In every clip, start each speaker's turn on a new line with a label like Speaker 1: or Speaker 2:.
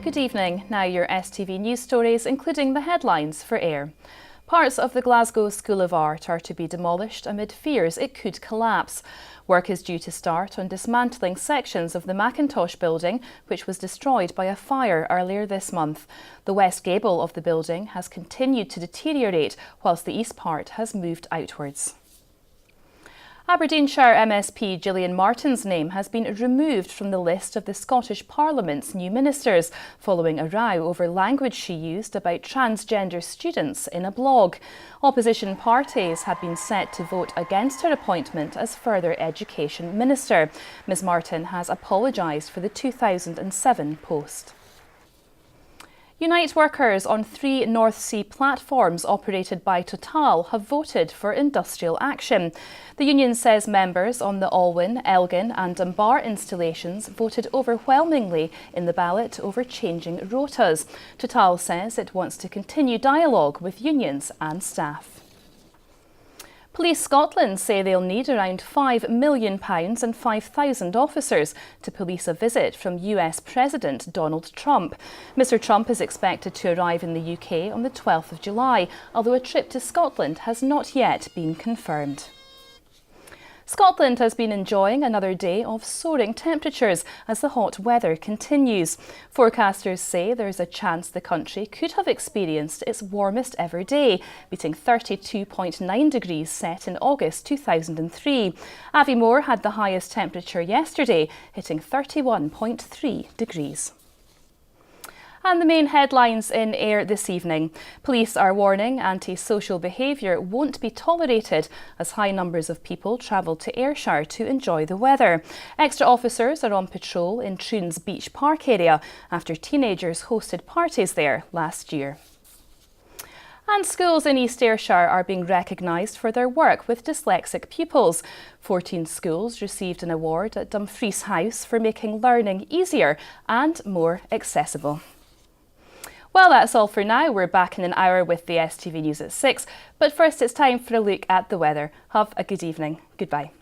Speaker 1: Good evening. Now your STV news stories, including the headlines for air. Parts of the Glasgow School of Art are to be demolished amid fears it could collapse. Work is due to start on dismantling sections of the Macintosh building, which was destroyed by a fire earlier this month. The west gable of the building has continued to deteriorate, whilst the east part has moved outwards. Aberdeenshire MSP Gillian Martin's name has been removed from the list of the Scottish Parliament's new ministers, following a row over language she used about transgender students in a blog. Opposition parties have been set to vote against her appointment as further education minister. Ms Martin has apologised for the 2007 post. Unite workers on 3 North Sea platforms operated by Total have voted for industrial action. The union says members on the Alwyn, Elgin and Dunbar installations voted overwhelmingly in the ballot over changing rotas. Total says it wants to continue dialogue with unions and staff. Police Scotland say they'll need around £5 million and 5,000 officers to police a visit from US President Donald Trump. Mr Trump is expected to arrive in the UK on the 12th of July, although a trip to Scotland has not yet been confirmed. Scotland has been enjoying another day of soaring temperatures as the hot weather continues. Forecasters say there's a chance the country could have experienced its warmest ever day, beating 32.9 degrees set in August 2003. Aviemore had the highest temperature yesterday, hitting 31.3 degrees. And the main headlines in air this evening. Police are warning anti-social behaviour won't be tolerated as high numbers of people travel to Ayrshire to enjoy the weather. Extra officers are on patrol in Troon's Beach Park area after teenagers hosted parties there last year. And schools in East Ayrshire are being recognised for their work with dyslexic pupils. 14 schools received an award at Dumfries House for making learning easier and more accessible. Well, that's all for now. We're back in an hour with the STV News at 6. But first, it's time for a look at the weather. Have a good evening. Goodbye.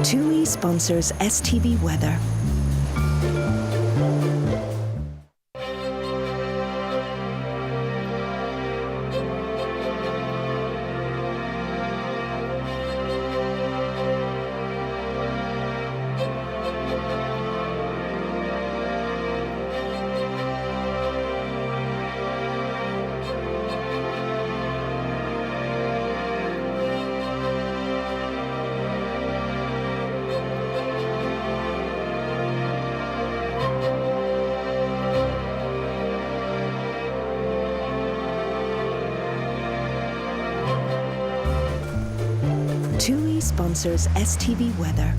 Speaker 2: TUI sponsors STV Weather. TUI sponsors STV Weather.